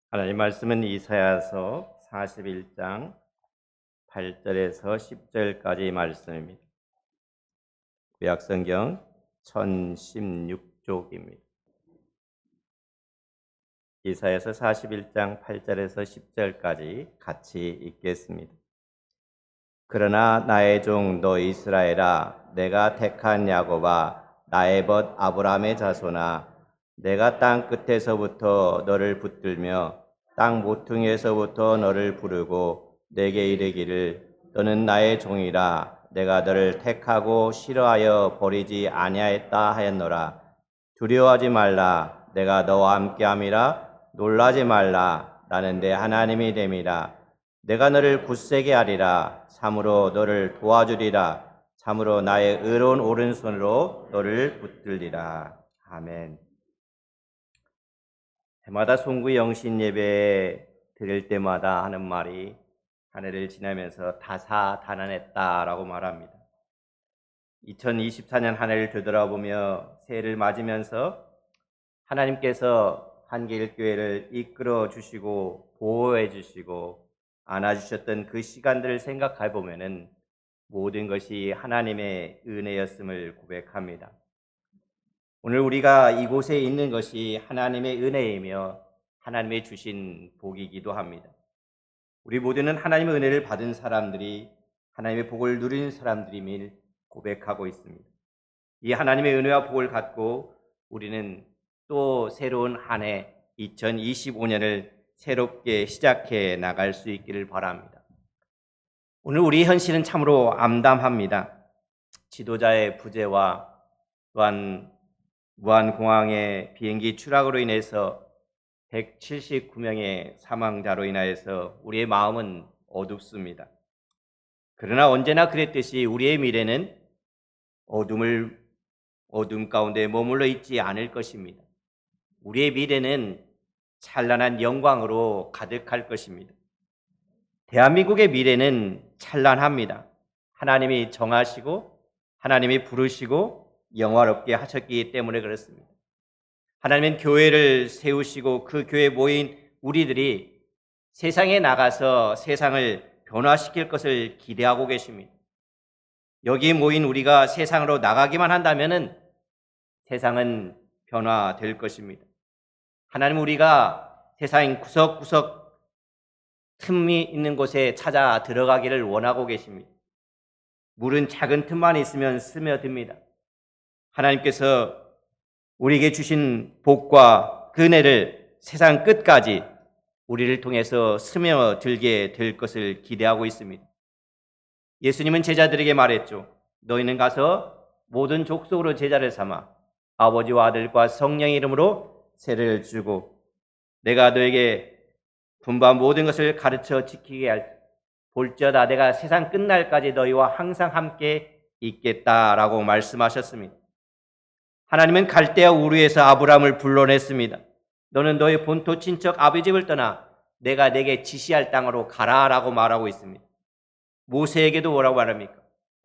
하나님 말씀은 이사야서 41장 8절에서 10절까지 말씀입니다. 구약성경 1016쪽입니다. 이사야서 41장 8절에서 10절까지 같이 읽겠습니다. 그러나 나의 종 너 이스라엘아, 내가 택한 야곱아, 나의 벗 아브라함의 자손아, 내가 땅 끝에서부터 너를 붙들며 땅 모퉁이에서부터 너를 부르고 내게 이르기를 너는 나의 종이라, 내가 너를 택하고 싫어하여 버리지 아니하였다 하였노라. 두려워하지 말라, 내가 너와 함께함이라. 놀라지 말라, 나는 내 하나님이 됨이라. 내가 너를 굳세게 하리라. 참으로 너를 도와주리라. 참으로 나의 의로운 오른손으로 너를 붙들리라. 아멘. 해마다 송구 영신 예배 드릴 때마다 하는 말이 한 해를 지나면서 다사다난했다라고 말합니다. 2024년 한 해를 되돌아보며 새해를 맞으면서 하나님께서 한길교회를 이끌어 주시고 보호해 주시고 안아주셨던 그 시간들을 생각해 보면은 모든 것이 하나님의 은혜였음을 고백합니다. 오늘 우리가 이곳에 있는 것이 하나님의 은혜이며 하나님의 주신 복이기도 합니다. 우리 모두는 하나님의 은혜를 받은 사람들이 하나님의 복을 누리는 사람들임을 고백하고 있습니다. 이 하나님의 은혜와 복을 갖고 우리는 또 새로운 한 해 2025년을 새롭게 시작해 나갈 수 있기를 바랍니다. 오늘 우리 현실은 참으로 암담합니다. 지도자의 부재와 또한 무안공항의 비행기 추락으로 인해서 179명의 사망자로 인하여서 우리의 마음은 어둡습니다. 그러나 언제나 그랬듯이 우리의 미래는 어둠 가운데 머물러 있지 않을 것입니다. 우리의 미래는 찬란한 영광으로 가득할 것입니다. 대한민국의 미래는 찬란합니다. 하나님이 정하시고 하나님이 부르시고 영화롭게 하셨기 때문에 그렇습니다. 하나님은 교회를 세우시고 그 교회에 모인 우리들이 세상에 나가서 세상을 변화시킬 것을 기대하고 계십니다. 여기 모인 우리가 세상으로 나가기만 한다면 세상은 변화될 것입니다. 하나님 우리가 세상 구석구석 틈이 있는 곳에 찾아 들어가기를 원하고 계십니다. 물은 작은 틈만 있으면 스며듭니다. 하나님께서 우리에게 주신 복과 은혜를 세상 끝까지 우리를 통해서 스며들게 될 것을 기대하고 있습니다. 예수님은 제자들에게 말했죠. 너희는 가서 모든 족속으로 제자를 삼아 아버지와 아들과 성령의 이름으로 세례를 주고 내가 너에게 분부한 모든 것을 가르쳐 지키게 할 볼지어다 내가 세상 끝날까지 너희와 항상 함께 있겠다라고 말씀하셨습니다. 하나님은 갈대아 우르에서 아브라함을 불러냈습니다. 너는 너의 본토 친척 아버지 집을 떠나 내가 내게 지시할 땅으로 가라라고 말하고 있습니다. 모세에게도 뭐라고 말합니까?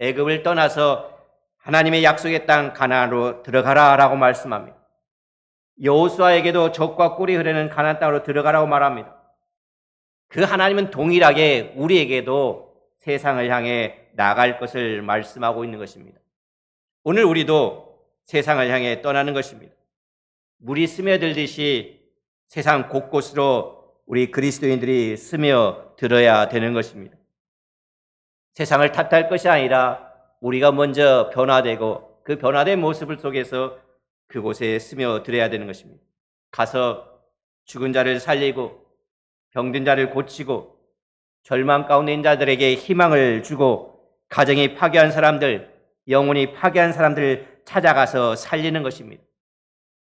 애굽을 떠나서 하나님의 약속의 땅 가나안으로 들어가라라고 말씀합니다. 여호수아에게도 적과 꿀이 흐르는 가나안 땅으로 들어가라고 말합니다. 그 하나님은 동일하게 우리에게도 세상을 향해 나갈 것을 말씀하고 있는 것입니다. 오늘 우리도 세상을 향해 떠나는 것입니다. 물이 스며들듯이 세상 곳곳으로 우리 그리스도인들이 스며들어야 되는 것입니다. 세상을 탓할 것이 아니라 우리가 먼저 변화되고 그 변화된 모습을 속에서 그곳에 스며들어야 되는 것입니다. 가서 죽은 자를 살리고 병든 자를 고치고 절망 가운데 있는 자들에게 희망을 주고 가정이 파괴한 사람들, 영혼이 파괴한 사람들을 찾아가서 살리는 것입니다.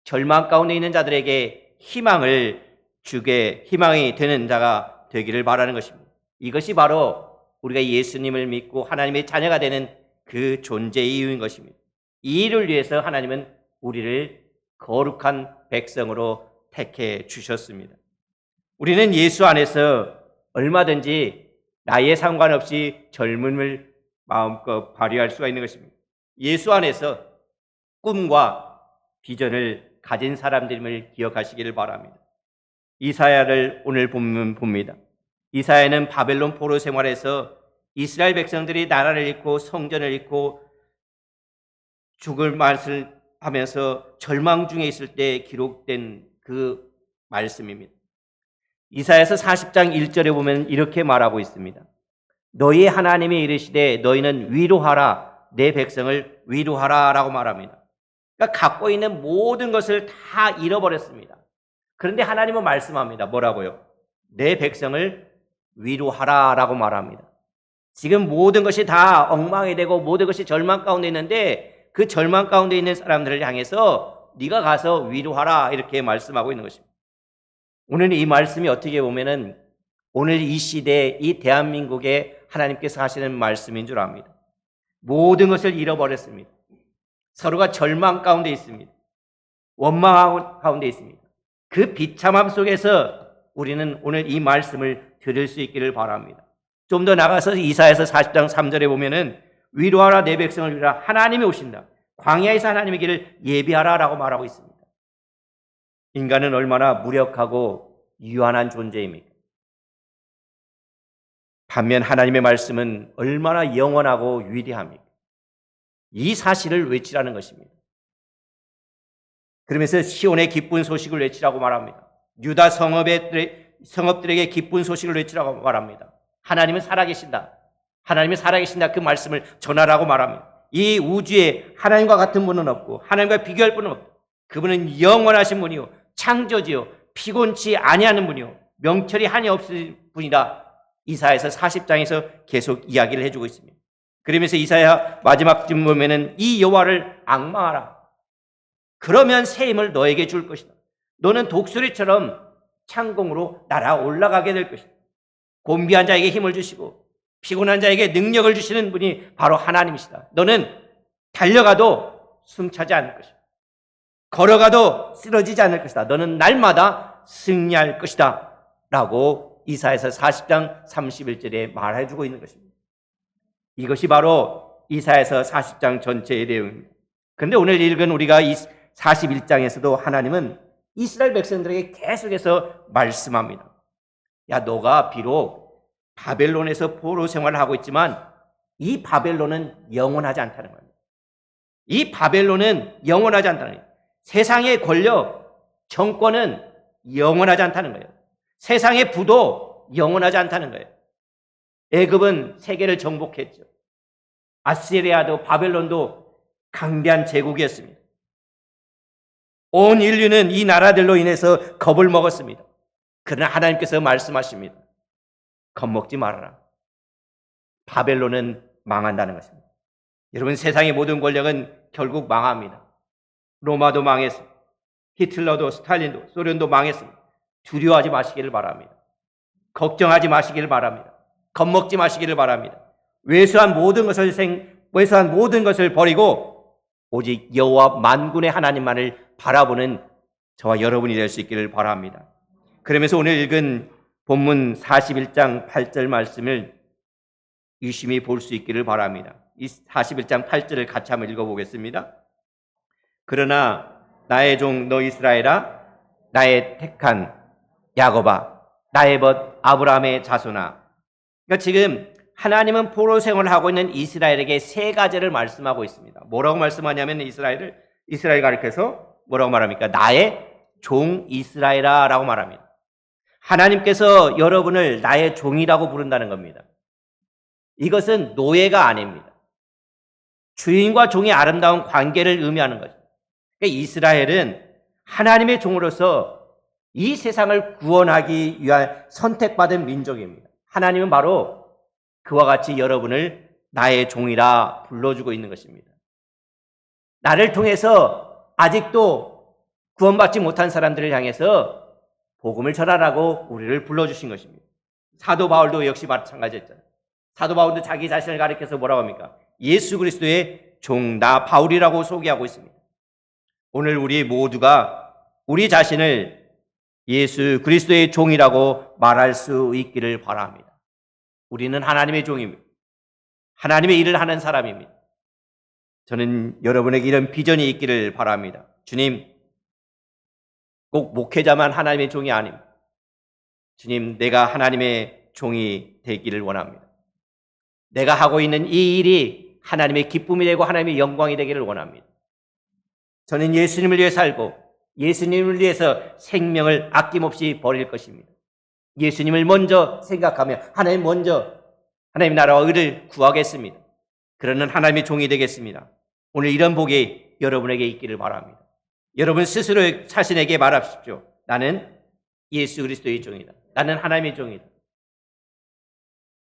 절망 가운데 있는 자들에게 희망을 주게 희망이 되는 자가 되기를 바라는 것입니다. 이것이 바로 우리가 예수님을 믿고 하나님의 자녀가 되는 그 존재의 이유인 것입니다. 이 일을 위해서 하나님은 우리를 거룩한 백성으로 택해 주셨습니다. 우리는 예수 안에서 얼마든지 나이에 상관없이 젊음을 마음껏 발휘할 수가 있는 것입니다. 예수 안에서 꿈과 비전을 가진 사람들임을 기억하시기를 바랍니다. 이사야를 오늘 보면 봅니다. 이사야는 바벨론 포로 생활에서 이스라엘 백성들이 나라를 잃고 성전을 잃고 죽을 맛을 하면서 절망 중에 있을 때 기록된 그 말씀입니다. 이사야서 40장 1절에 보면 이렇게 말하고 있습니다. 너희 하나님이 이르시되 너희는 위로하라, 내 백성을 위로하라 라고 말합니다. 그러니까 갖고 있는 모든 것을 다 잃어버렸습니다. 그런데 하나님은 말씀합니다. 뭐라고요? 내 백성을 위로하라 라고 말합니다. 지금 모든 것이 다 엉망이 되고 모든 것이 절망 가운데 있는데 그 절망 가운데 있는 사람들을 향해서 네가 가서 위로하라 이렇게 말씀하고 있는 것입니다. 오늘 이 말씀이 어떻게 보면은 오늘 이 시대에 이 대한민국에 하나님께서 하시는 말씀인 줄 압니다. 모든 것을 잃어버렸습니다. 서로가 절망 가운데 있습니다. 원망 가운데 있습니다. 그 비참함 속에서 우리는 오늘 이 말씀을 들을 수 있기를 바랍니다. 좀 더 나가서 이사야서 40장 3절에 보면은 위로하라 내 백성을 위로하라 하나님이 오신다. 광야에서 하나님의 길을 예비하라 라고 말하고 있습니다. 인간은 얼마나 무력하고 유한한 존재입니까? 반면 하나님의 말씀은 얼마나 영원하고 위대합니까? 이 사실을 외치라는 것입니다. 그러면서 시온의 기쁜 소식을 외치라고 말합니다. 유다 성읍들에게 기쁜 소식을 외치라고 말합니다. 하나님은 살아계신다. 하나님이 살아계신다. 그 말씀을 전하라고 말합니다. 이 우주에 하나님과 같은 분은 없고 하나님과 비교할 분은 없다. 그분은 영원하신 분이요 창조지요 피곤치 아니하는 분이요 명철이 한이 없을 분이다. 이사야서 40장에서 계속 이야기를 해주고 있습니다. 그러면서 이사야 마지막쯤 보면은 이 여호와를 앙망하라. 그러면 새 힘을 너에게 줄 것이다. 너는 독수리처럼 창공으로 날아 올라가게 될 것이다. 곤비한 자에게 힘을 주시고 피곤한 자에게 능력을 주시는 분이 바로 하나님이시다. 너는 달려가도 숨차지 않을 것이다. 걸어가도 쓰러지지 않을 것이다. 너는 날마다 승리할 것이다. 라고 이사야서 40장 31절에 말해주고 있는 것입니다. 이것이 바로 이사야서 40장 전체의 내용입니다. 그런데 오늘 읽은 우리가 이 41장에서도 하나님은 이스라엘 백성들에게 계속해서 말씀합니다. 야, 너가 비록 바벨론에서 포로 생활을 하고 있지만 이 바벨론은 영원하지 않다는 거예요. 이 바벨론은 영원하지 않다는 거예요. 세상의 권력, 정권은 영원하지 않다는 거예요. 세상의 부도 영원하지 않다는 거예요. 애굽은 세계를 정복했죠. 아시리아도 바벨론도 강대한 제국이었습니다. 온 인류는 이 나라들로 인해서 겁을 먹었습니다. 그러나 하나님께서 말씀하십니다. 겁먹지 말아라. 바벨론은 망한다는 것입니다. 여러분, 세상의 모든 권력은 결국 망합니다. 로마도 망했습니다. 히틀러도 스탈린도 소련도 망했습니다. 두려워하지 마시기를 바랍니다. 걱정하지 마시기를 바랍니다. 겁먹지 마시기를 바랍니다. 외소한 모든 것을 버리고 오직 여호와 만군의 하나님만을 바라보는 저와 여러분이 될 수 있기를 바랍니다. 그러면서 오늘 읽은 본문 41장 8절 말씀을 유심히 볼 수 있기를 바랍니다. 이 41장 8절을 같이 한번 읽어보겠습니다. 그러나 나의 종 너 이스라엘아, 나의 택한 야곱아, 나의 벗 아브라함의 자손아. 그러니까 지금 하나님은 포로 생활을 하고 있는 이스라엘에게 세 가지를 말씀하고 있습니다. 뭐라고 말씀하냐면 이스라엘 가리켜서 뭐라고 말합니까? 나의 종 이스라엘아 라고 말합니다. 하나님께서 여러분을 나의 종이라고 부른다는 겁니다. 이것은 노예가 아닙니다. 주인과 종의 아름다운 관계를 의미하는 거죠. 그러니까 이스라엘은 하나님의 종으로서 이 세상을 구원하기 위한 선택받은 민족입니다. 하나님은 바로 그와 같이 여러분을 나의 종이라 불러주고 있는 것입니다. 나를 통해서 아직도 구원받지 못한 사람들을 향해서 복음을 전하라고 우리를 불러주신 것입니다. 사도 바울도 역시 마찬가지였잖아요. 사도 바울도 자기 자신을 가리켜서 뭐라고 합니까? 예수 그리스도의 종, 나 바울이라고 소개하고 있습니다. 오늘 우리 모두가 우리 자신을 예수 그리스도의 종이라고 말할 수 있기를 바랍니다. 우리는 하나님의 종입니다. 하나님의 일을 하는 사람입니다. 저는 여러분에게 이런 비전이 있기를 바랍니다. 주님, 꼭 목회자만 하나님의 종이 아닙니다. 주님, 내가 하나님의 종이 되기를 원합니다. 내가 하고 있는 이 일이 하나님의 기쁨이 되고 하나님의 영광이 되기를 원합니다. 저는 예수님을 위해 살고 예수님을 위해서 생명을 아낌없이 버릴 것입니다. 예수님을 먼저 생각하며 하나님 나라와 의를 구하겠습니다. 그러는 하나님의 종이 되겠습니다. 오늘 이런 복이 여러분에게 있기를 바랍니다. 여러분 스스로 자신에게 말하십시오. 나는 예수 그리스도의 종이다. 나는 하나님의 종이다.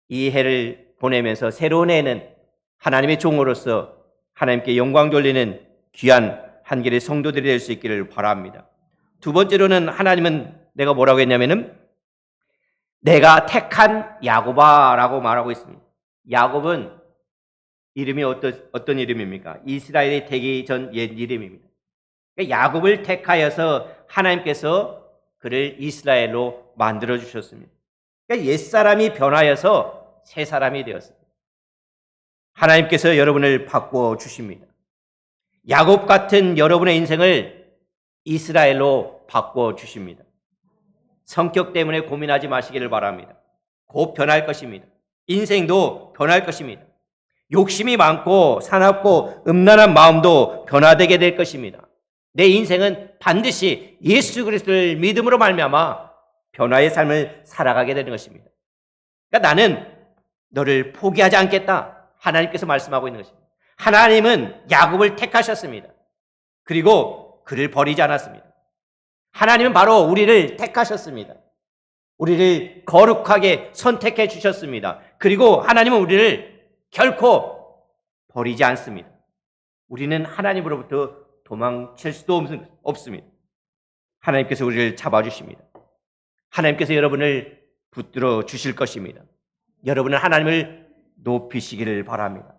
이 해를 보내면서 새로운 해는 하나님의 종으로서 하나님께 영광 돌리는 귀한 한결의 성도들이 될 수 있기를 바랍니다. 두 번째로는 하나님은 내가 뭐라고 했냐면은 내가 택한 야곱아라고 말하고 있습니다. 야곱은 이름이 어떤 이름입니까? 이스라엘이 되기 전 옛 이름입니다. 그러니까 야곱을 택하여서 하나님께서 그를 이스라엘로 만들어 주셨습니다. 그러니까 옛사람이 변하여서 새 사람이 되었습니다. 하나님께서 여러분을 바꾸어 주십니다. 야곱 같은 여러분의 인생을 이스라엘로 바꾸어 주십니다. 성격 때문에 고민하지 마시기를 바랍니다. 곧 변할 것입니다. 인생도 변할 것입니다. 욕심이 많고 사납고 음란한 마음도 변화되게 될 것입니다. 내 인생은 반드시 예수 그리스도를 믿음으로 말미암아 변화의 삶을 살아가게 되는 것입니다. 그러니까 나는 너를 포기하지 않겠다. 하나님께서 말씀하고 있는 것입니다. 하나님은 야곱을 택하셨습니다. 그리고 그를 버리지 않았습니다. 하나님은 바로 우리를 택하셨습니다. 우리를 거룩하게 선택해 주셨습니다. 그리고 하나님은 우리를 결코 버리지 않습니다. 우리는 하나님으로부터 도망칠 수도 없습니다. 하나님께서 우리를 잡아주십니다. 하나님께서 여러분을 붙들어 주실 것입니다. 여러분은 하나님을 높이시기를 바랍니다.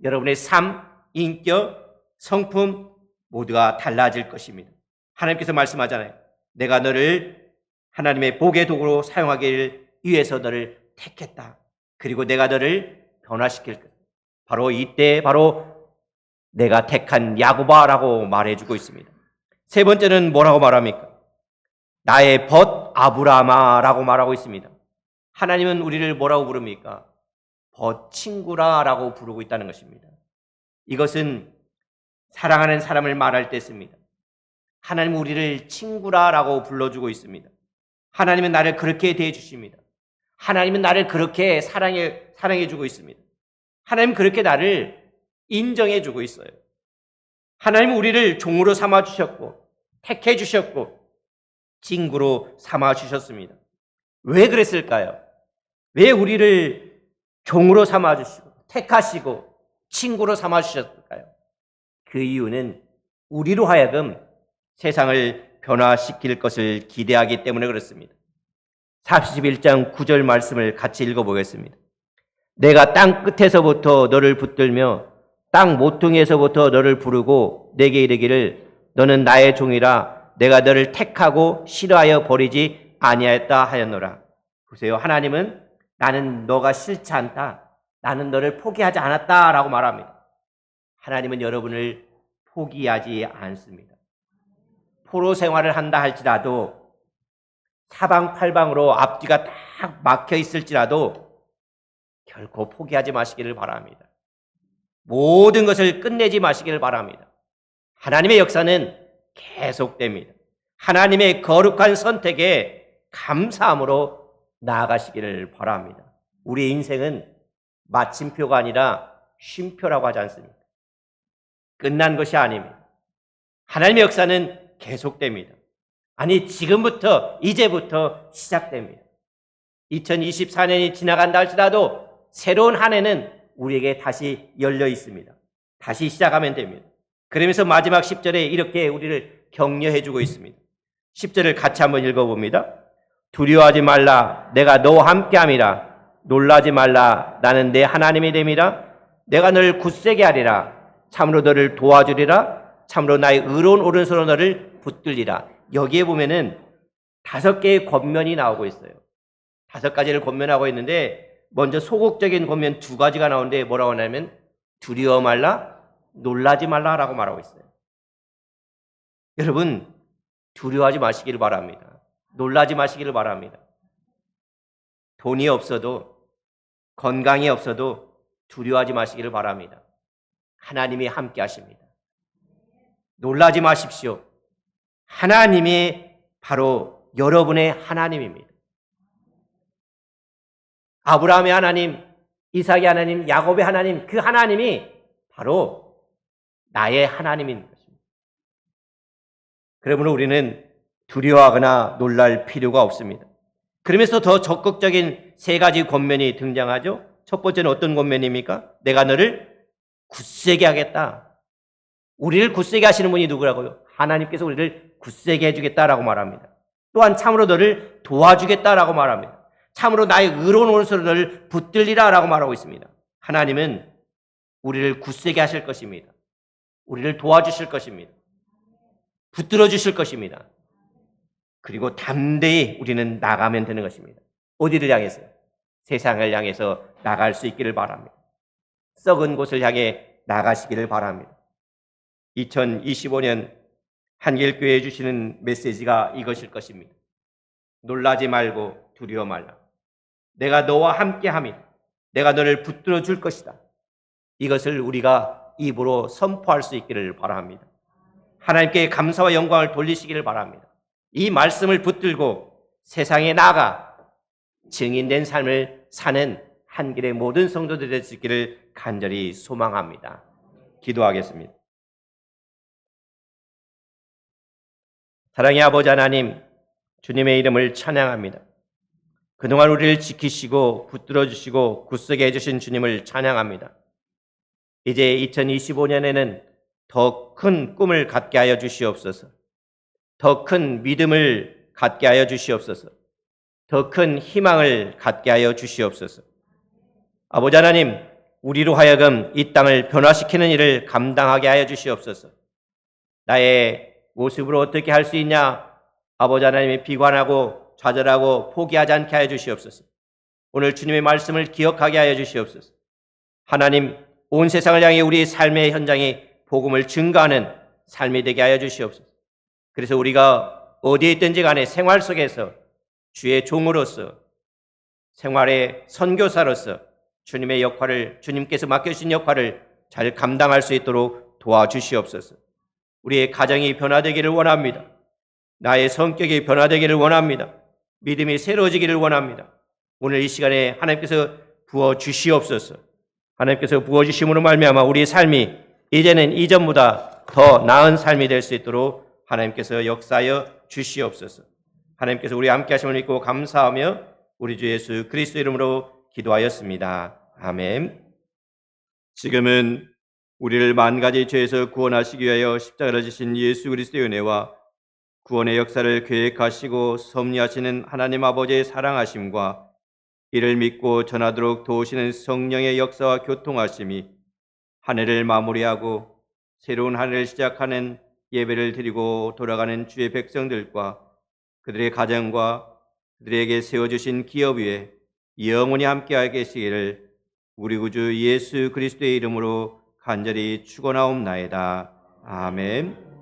여러분의 삶, 인격, 성품 모두가 달라질 것입니다. 하나님께서 말씀하잖아요. 내가 너를 하나님의 복의 도구로 사용하기를 위해서 너를 택했다. 그리고 내가 너를 변화시킬 것. 바로 이때 내가 택한 야곱아라고 말해주고 있습니다. 세 번째는 뭐라고 말합니까? 나의 벗 아브라마라고 말하고 있습니다. 하나님은 우리를 뭐라고 부릅니까? 벗 친구라라고 부르고 있다는 것입니다. 이것은 사랑하는 사람을 말할 때 씁니다. 하나님은 우리를 친구라라고 불러주고 있습니다. 하나님은 나를 그렇게 대해주십니다. 하나님은 나를 그렇게 사랑해주고 있습니다. 하나님은 그렇게 나를 인정해주고 있어요. 하나님은 우리를 종으로 삼아주셨고 택해주셨고 친구로 삼아주셨습니다. 왜 그랬을까요? 왜 우리를 종으로 삼아주시고 택하시고 친구로 삼아주셨을까요? 그 이유는 우리로 하여금 세상을 변화시킬 것을 기대하기 때문에 그렇습니다. 41장 9절 말씀을 같이 읽어보겠습니다. 내가 땅 끝에서부터 너를 붙들며 땅 모퉁이에서부터 너를 부르고 내게 이르기를 너는 나의 종이라 내가 너를 택하고 싫어하여 버리지 아니하였다 하였노라. 보세요. 하나님은 나는 너가 싫지 않다. 나는 너를 포기하지 않았다라고 말합니다. 하나님은 여러분을 포기하지 않습니다. 포로 생활을 한다 할지라도 사방팔방으로 앞뒤가 딱 막혀 있을지라도 결코 포기하지 마시기를 바랍니다. 모든 것을 끝내지 마시기를 바랍니다. 하나님의 역사는 계속됩니다. 하나님의 거룩한 선택에 감사함으로 나아가시기를 바랍니다. 우리의 인생은 마침표가 아니라 쉼표라고 하지 않습니까? 끝난 것이 아닙니다. 하나님의 역사는 계속됩니다. 아니 지금부터 이제부터 시작됩니다. 2024년이 지나간다 할지라도 새로운 한 해는 우리에게 다시 열려 있습니다. 다시 시작하면 됩니다. 그러면서 마지막 10절에 이렇게 우리를 격려해 주고 있습니다. 10절을 같이 한번 읽어봅니다. 두려워하지 말라 내가 너와 함께함이라 놀라지 말라 나는 내 하나님이 됨이라 내가 너를 굳세게 하리라 참으로 너를 도와주리라 참으로 나의 의로운 오른손으로 너를 붙들리라. 여기에 보면은 5개의 권면이 나오고 있어요. 5가지를 권면하고 있는데 먼저 소극적인 권면 2가지가 나오는데 뭐라고 하냐면 두려워 말라 놀라지 말라라고 말하고 있어요. 여러분 두려워하지 마시기를 바랍니다. 놀라지 마시기를 바랍니다. 돈이 없어도, 건강이 없어도 두려워하지 마시기를 바랍니다. 하나님이 함께 하십니다. 놀라지 마십시오. 하나님이 바로 여러분의 하나님입니다. 아브라함의 하나님, 이삭의 하나님, 야곱의 하나님, 그 하나님이 바로 나의 하나님인 것입니다. 그러므로 우리는 두려워하거나 놀랄 필요가 없습니다. 그러면서 더 적극적인 세 가지 권면이 등장하죠. 첫 번째는 어떤 권면입니까? 내가 너를 굳세게 하겠다. 우리를 굳세게 하시는 분이 누구라고요? 하나님께서 우리를 굳세게 해주겠다라고 말합니다. 또한 참으로 너를 도와주겠다라고 말합니다. 참으로 나의 의로운 오른손으로 너를 붙들리라라고 말하고 있습니다. 하나님은 우리를 굳세게 하실 것입니다. 우리를 도와주실 것입니다. 붙들어 주실 것입니다. 그리고 담대히 우리는 나가면 되는 것입니다. 어디를 향해서요? 세상을 향해서 나갈 수 있기를 바랍니다. 썩은 곳을 향해 나가시기를 바랍니다. 2025년 한길교회에 주시는 메시지가 이것일 것입니다. 놀라지 말고 두려워 말라. 내가 너와 함께함이다. 내가 너를 붙들어 줄 것이다. 이것을 우리가 입으로 선포할 수 있기를 바랍니다. 하나님께 감사와 영광을 돌리시기를 바랍니다. 이 말씀을 붙들고 세상에 나가 증인된 삶을 사는 한길의 모든 성도들이 될 수 있기를 간절히 소망합니다. 기도하겠습니다. 사랑의 아버지 하나님, 주님의 이름을 찬양합니다. 그동안 우리를 지키시고 붙들어 주시고 굳세게 해주신 주님을 찬양합니다. 이제 2025년에는 더 큰 꿈을 갖게 하여 주시옵소서. 더 큰 믿음을 갖게 하여 주시옵소서. 더 큰 희망을 갖게 하여 주시옵소서. 아버지 하나님, 우리로 하여금 이 땅을 변화시키는 일을 감당하게 하여 주시옵소서. 나의 모습으로 어떻게 할 수 있냐? 아버지 하나님이 비관하고 좌절하고 포기하지 않게 하여 주시옵소서. 오늘 주님의 말씀을 기억하게 하여 주시옵소서. 하나님, 온 세상을 향해 우리 삶의 현장이 복음을 증거하는 삶이 되게 하여 주시옵소서. 그래서 우리가 어디에 있든지 간에 생활 속에서 주의 종으로서, 생활의 선교사로서 주님의 역할을, 주님께서 맡겨주신 역할을 잘 감당할 수 있도록 도와주시옵소서. 우리의 가정이 변화되기를 원합니다. 나의 성격이 변화되기를 원합니다. 믿음이 새로워지기를 원합니다. 오늘 이 시간에 하나님께서 부어주시옵소서. 하나님께서 부어주심으로 말미암아 우리의 삶이 이제는 이전보다 더 나은 삶이 될 수 있도록 하나님께서 역사하여 주시옵소서. 하나님께서 우리 함께 하심을 믿고 감사하며 우리 주 예수 그리스도 이름으로 기도하였습니다. 아멘. 지금은 우리를 만 가지 죄에서 구원하시기 위하여 십자가를 지신 예수 그리스도의 은혜와 구원의 역사를 계획하시고 섭리하시는 하나님 아버지의 사랑하심과 이를 믿고 전하도록 도우시는 성령의 역사와 교통하심이 한 해를 마무리하고 새로운 한 해를 시작하는 예배를 드리고 돌아가는 주의 백성들과 그들의 가정과 그들에게 세워주신 기업 위에 영원히 함께하게 계시기를 우리 구주 예수 그리스도의 이름으로 간절히 축원하옵나이다. 아멘.